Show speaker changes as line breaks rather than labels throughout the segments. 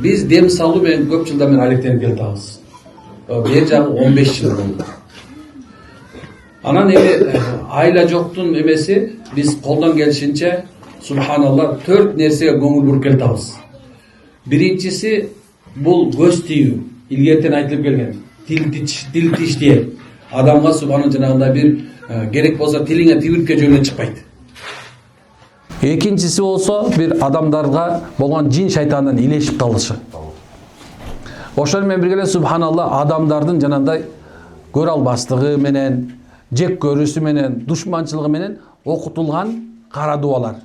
Biz dem салуу менен көп жылдан бeri алектенип келатабыз. Бер жагы 15 жыл болду. Анан эми айла жоктун эмеси биз колдон келишинче субханалла 4 нерсеге көңүл буруп келатабыз. Биринчиси бул көз тийүү. Илгертен айтылып келген. Тил тиш диye. Адамга субхана жанагында бир керек болсо тилиңе тибиртке жөнүнөн чыкпайт. Экинчиси болсо бир адамдарга болгон жин шайтандан илешип калышы. Ошол менен бирге эле субханалла адамдардын жанагындай көрө албастыгы менен, жек көрүүсү менен, душманчылыгы менен окутулган кара дубалар.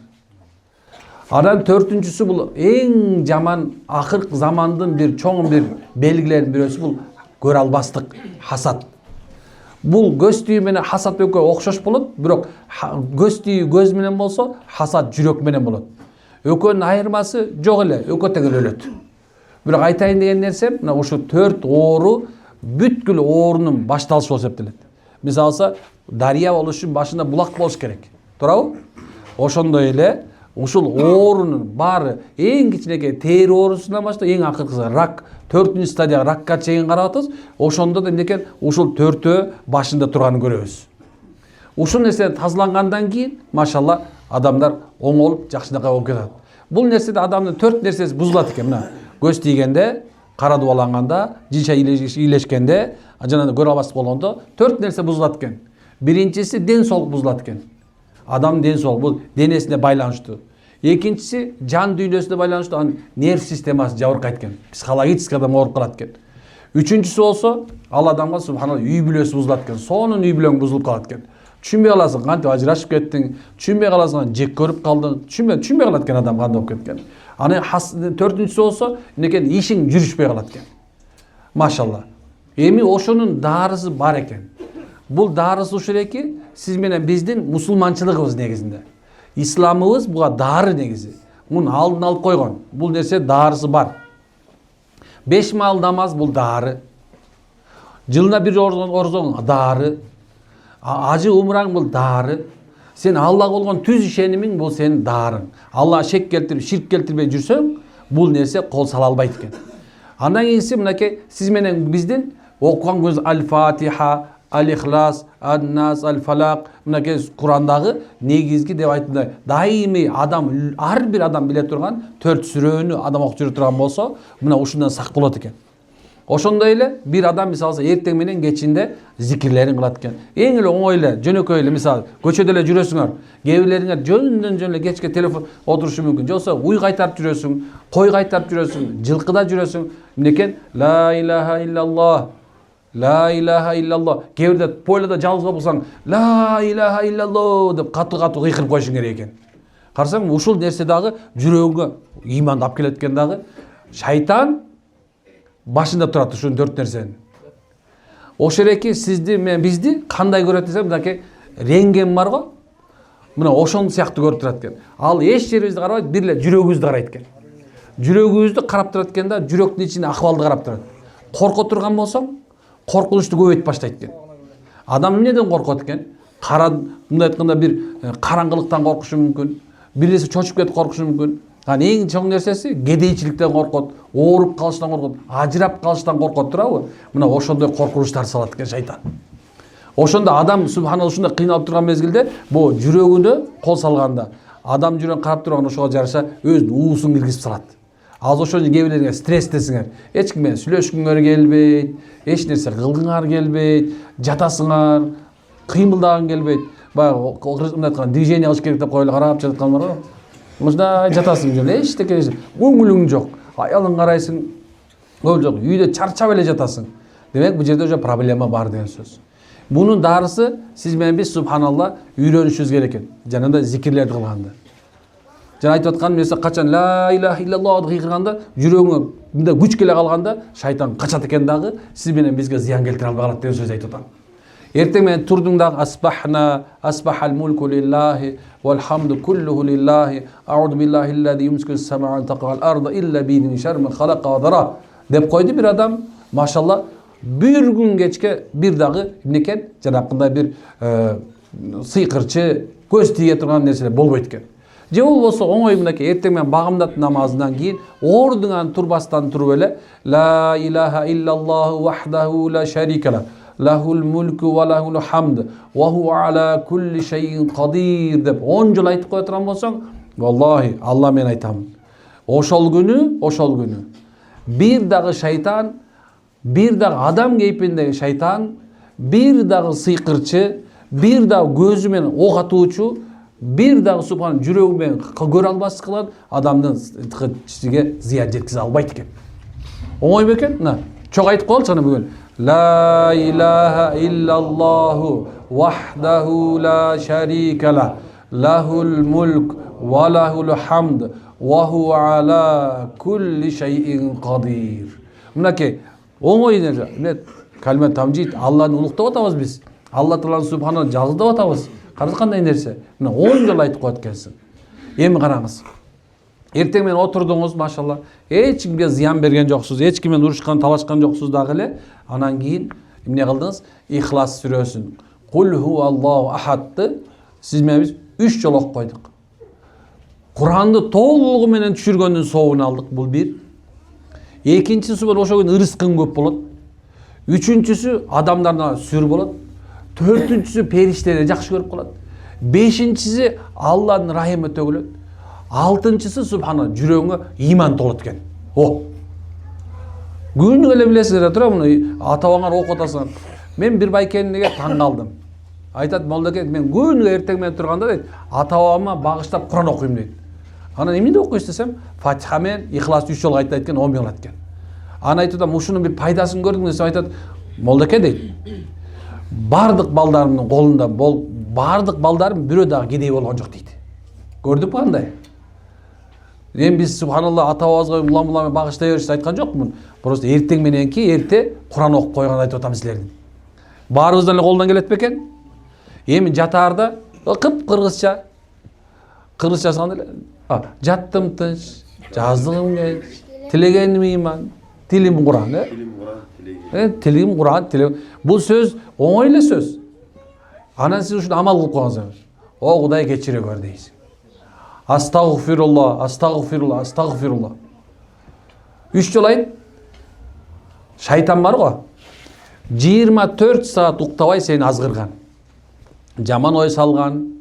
Анан төртүнчүсү бул эң жаман акыркы замандын бир чоң бир белгилеринин бирөөсү бул көрө албастык, хасад. Бул көз тийүү менен хасад экөө окшош болот, бирок көз тийүү көз менен болсо, хасад жүрөк менен болот. Экөөнүн айырмасы жок эле, экөө тең эле өлөт. Бирок айтайын деген нерсе, мына ушу 4 оору бүткүл оорунун башталышы болуп эсептелет. Мисалы, дарыя болуш үчүн башында булак болуш керек. Туурабы? Ошондой эле ушул оорунун баары эң кичинекей тери оорусунан баштап эң акыркысы рак, 4-нчү стадияга ракка чейин карап атабыз. Ошондо да эмне экен, ушул 4өө башында турганын көрөбүз. Ушул нерседен тазалангандан кийин, машалла, адамдар оңолуп, жакшынакай болуп кетет. Бул нерседе адамдын 4 нерсеси бузулат экен. Мына көз тийгенде, кара дубаланганда, жинша илешкенде, жана көрө албастык болгондо 4 нерсе бузулат экен. Биринчиси ден соолук бузулат экен. Адам ден соолук бул денесине байланыштуу. Экинчиси жан дүйнөсүнө байланыштуу, анын нерв системасы жабыркайт экен. Психологически адам ооруп калат экен. Үчүнчүсү болсо, ал адамга субханалла үй бүлөсү бузулат экен. Сонун үй бүлөң бузулуп калат экен. Түшүнбөй каласың, кантип ажырашып кеттиң, түшүнбөй каласың, жек көрүп калдың, түшүнбөй калат экен адам кандай болуп кеткен. Анан төртүнчүсү болсо, эмнекен ишиң жүрүшпөй калат экен. Машалла. Эми ошонун дарысы бар экен. Бул дарысы ушул эки, сиз менен биздин мусулманчылыгыбыз негизинде. Исламыбыз буга дары негизи. Мунун алдын алып койгон. Бул нерсе дарысы бар. 5 маал намаз бул дары. Жылына бир орзоң дары. Ажы умраң бул дары. Сен Аллага болгон түз ишенимиң бул сенин дарың. Аллага шек келтирип, ширк келтирбей жүрсөң, бул нерсе кол сала албайт экен. Андан кийинси мынакей сиз менен биздин окуган көз Аль-Фатиха, Аль-Ихлас, Ан-Нас, Аль-Фалак, мынакей Курандагы негизги деп айтымда дайыми адам, ар бир адам биле турган 4 сүрөнү адам окуп жүрө турган болсо, мына ушундан сак болот экен. Ошондой эле бир адам мисалы эртең менен кечинде зикирлерин кылат экен. Эң эле оңой эле, жөнөкөй эле мисалы көчөдө эле жүрөсүңөр. Кээ бирлериңер жөн эле кечке телефон отурушу мүмкүн. Жоксо уй кайтарып жүрөсүң, кой кайтарып жүрөсүң, жылкыда жүрөсүң. Эмнекен? Ла илаха иллаллах. Ла илаха иллаллах. Кээ бирде пойлада жалгыз болсоң, ла илаха иллаллах деп катуу кыйкырып коюшуң керек экен. Карасаң, ушул нерсе дагы жүрөгүңө ыйманды алып келет экен дагы. Шайтан башында турат ушул 4 нерсени. Ошол эки сизди менен бизди кандай көрөт десем, мынакей рентген бар го. Мына ошон сыяктуу көрүп турат экен. Ал эч жерибизди карабайт, бир эле жүрөгүбүздү карайт экен. Жүрөгүбүздү карап турат экен да, жүрөктүн ичине акыбалды карап турат. Корко турган болсоң, коркунучту көбөйтүп баштайт экен. Адам эмнеден коркот экен? Мындай айтканда бир караңгылыктан коркушу мүмкүн, биресе чочуп кетип коркушу мүмкүн. Анан эң чоң нерсеси кедейчиликтен коркот, ооруп калыштан коркот, ажырап калыштан коркот, туурабы? Мына ошондой коркунучтар салат экен шайтан. Ошондо адам субханалла ушундай кыйналып турган мезгилде, бул жүрөгүнө кол салганда, адам жүрөгүн карап турган ошого жараша өзүнүн уусун киргизип салат. Аз ошондо кээ бирлериңер стресстесиңер, эч ким менен сүйлөшкүңөр келбейт, эч нерсе кылгыңар келбейт, жатасыңар, кыймылдагың келбейт. Баягы мындай айтканда движение кылыш керек деп коелу карап жаткан бар го. Мындай жатасың жөн, эчтеке көңүлүң жок, аялың карайсың, көңүл жок, үйдө чарчап эле жатасың. Демек бул жерде уже проблема бар деген сөз. Бунун дарысы сиз менен биз субханалла үйрөнүшүбүз керек экен. Жанагындай зикирлерди кылганда. Жана айтып атканым нерсе качан ла илаха иллаллах деп кыйкырганда, жүрөгүңө мындай күч келе калганда шайтан качат экен дагы, сиз менен бизге зыян келтире албай калат деген сөз айтып атам. Эртең менен турдуң дагы асбахна, асбахал мулку лиллахи валхамду куллуху лиллахи, ауду биллахи аллази юмсику ас-самаа ан тaqa'al arda illa bi idni sharri man khalaqa wa dara деп койду бир адам. Машалла, бир күн кечке бир дагы эмнекен жанакындай бир сыйкырчы, көз тие турган нерселер болбойт экен. Же болбосо оңой мынакей эртең менен багымдат намазынан кийин ордуңан турбастан туруп эле ла илаха иллаллаху вахдаху ла шарика ла лахул мулку ва лахул хамд ва хуа ала кулли шайин кадир деп 10 жолу айтып кое турган болсоң, валлахи Алла мен айтам. Ошол күнү бир дагы шайтан, бир дагы адам кейпиндеги шайтан, бир дагы сыйкырчы, бир дагы көзү менен ок атуучу, бир дагы субхан жүрөгү менен көрө албас кылат адамдын ичиге зыян жеткизе албайт экен. Оңой бекен? Мына чок айтып коелучу аны бүгүн. لا إله إلا الله وحده لا شريك له له الملك وله الحمد وهو على كل شيء قدير. Мынакей оңой эмне калима тамжид Алланы улуктап атабыз биз. Алла Тааланы субхана жаздап атабыз. Караңыз кандай нерсе. Мына 10 жолу айтып коет экенсиң. Эми караңыз. Эртең менен отурдуңуз, машалла. Эч кимге зыян берген жоксуз, эч ким менен урушкан, талашкан жоксуз дагы эле. Анан кийин эмне кылдыңыз? Ихлас сүрөсүн. Кул хуаллаху ахадты сиз менен биз 3 жолу окуп койдук. Куранды толугу менен түшүргөндүн соогун алдык, бул бир. Экинчиси болот ошо күн ырыскын көп болот. Үчүнчүсү адамдардан сүр болот. Төртүнчүсү периштелер жакшы көрүп калат. Бешинчиси Алланын рахими төгүлөт. Алтынчысы субхана жүрөгүңө иман толот экен. Күнү эле билесиздер, тура муну ата-бабаңар окуп атасың. Мен бир байкенге таң калдым. Айтат, молдоке, мен күнү эртең менен турганда дейт, ата-бабама багыштап Куран окуйм дейт. Анан эмне окуйсуз десем, Фатиха менен Ихлас 3 жолу айтат экен, 10 миң алат экен. Анан айтат, ушунун бир пайдасын көрдүң десем, айтат, молдоке дейт. Бардык балдарымдын колунда бардык балдарым бирөө дагы кедей болгон жок дейт. Көрдүкпү кандай? Эми биз субханалла ата-бабабызга улам багыштай беришти айткан жокмун. Просто эртең мененки эрте Куран окуп койгон айтып атам силердин. Баарыбыздан эле колдон келет бекен. Эми жатаарда кыргызча жазган эле. Жаттым тынч, жаздыгым кеч, тилегеним иман, тилим Куран, тилим Куран, тилим. Бул сөз оңой эле сөз. Анан сиз ушуну амал кылып койгонсуңуз. О Кудай кечире көр дейсиң. Астагфирулла, астагфирулла, астагфирулла. 3 жолу айт. Шайтан бар го. 24 саат уктабай сени азгырган. Жаман ой салган,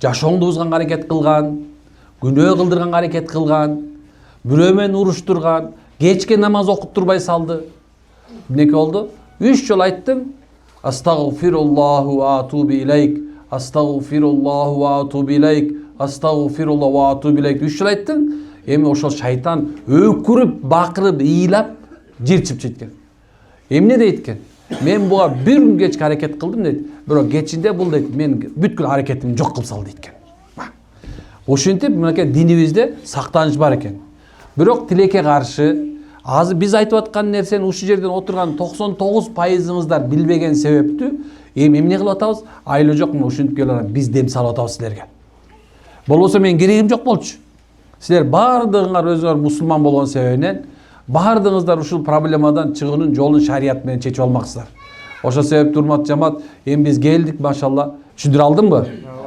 жашооңду бузганга аракет кылган, күнөө кылдырганга аракет кылган, бирөө менен уруштурган, кечке намаз окуп турбай салды. Эмнеке болду? 3 жолу айттым. Астагфируллаху ва атубу илейк, астагфируллаху ва атубу илейк. Астагфирулла ва атубу илейк 3 жолу айттың. Эми ошол шайтан өкүрүп, бакырып, ыйлап жирчип жеткен. Эмне дейт экен? Мен буга бир күн кечке аракет кылдым дейт. Бирок кечинде бул дейт, мен бүткүл аракетимди жок кылып салды дейт экен. Ошентип мынакей динибизде сактаныч бар экен. Бирок тилекке каршы азыр биз айтып аткан нерсени ушул жерден отурган 99%ыңыздар билбеген себептүү эми эмне кылып атабыз? Айла жок, мына ушинтип келе биз дем салып атабыз силерге. Болбосо мен керегим жок болчу. Силер бардыгыңар өзүңөр мусулман болгон себебинен бардыгыңыздар ушул проблемадан чыгуунун жолун шарият менен чечип алмаксыздар. Ошол себептүү урматтуу жамаат, эми биз келдик, машалла. Түшүндүрө алдымбы?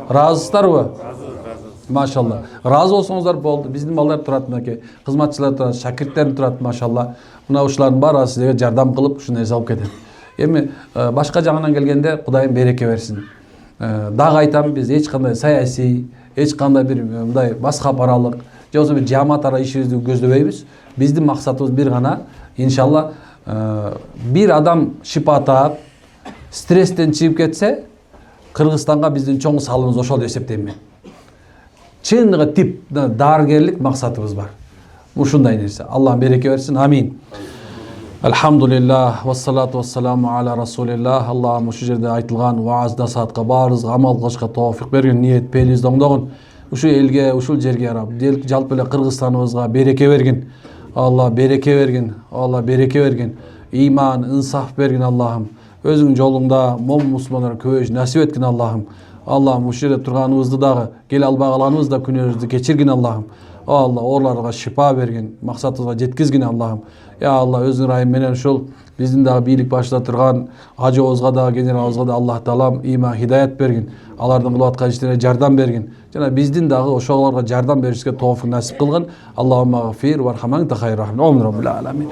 Ыраазысыздарбы? Машалла. Ыраазы болсоңуздар болду. Биздин балдар турат мынакей, кызматчылар турат, шакирттер турат, машалла. Мына ушулардын баары силерге жардам кылып, ушуну эс алып кетет. Эми башка жагынан келгенде Кудайым береке берсин. Дагы айтам, биз эч кандай саясий, эч кандай бир мындай мазхаб аралык, же болбосо бир жамаат ара ишибизди көздөбөйбүз. Биздин максатыбыз бир гана, иншалла, бир адам шипа таап, стресстен чыгып кетсе, Кыргызстанга биздин чоң салымыбыз ошол деп эсептейм мен. Чыныгы тип дарыгерлик максатыбыз бар. Ушундай нерсе. Аллах береке берсин. Амин. Алхамдулиллах, вассалату вассаламу аля расулиллах. Аллахым ушу жерде айтылган вааз насаатка баарыбызга амал кылышка тоофик берген, ниет пелиз оңдогон. Ушул элге, ушул жерге ярап, жалпы эле Кыргызстаныбызга береке берген. Алла береке берген. Алла береке берген. Иман, инсаф берген Аллахым. Өзүң жолуңда мом мусулмандар көбөйүш насип эткин Аллахым. Аллахым ушул жерде турганыбызды дагы, келе албаганыбызды да күнөөбүздү кечиргин Аллахым. Алла орларга шифа берген, максатыбызга жеткизгин Аллахым. Я Алла, өзүң райым менен ушул биздин дагы бийлик башында турган ажыбызга да, генералыбызга да Аллах таалам иман хидаят бергин. Алардын кылып аткан иштерине жардам бергин. Жана биздин дагы ошолорго жардам беришке тоофук насип кылгын. Аллахумма гфир вархаман та хайр рахим. Омин роббил аламин.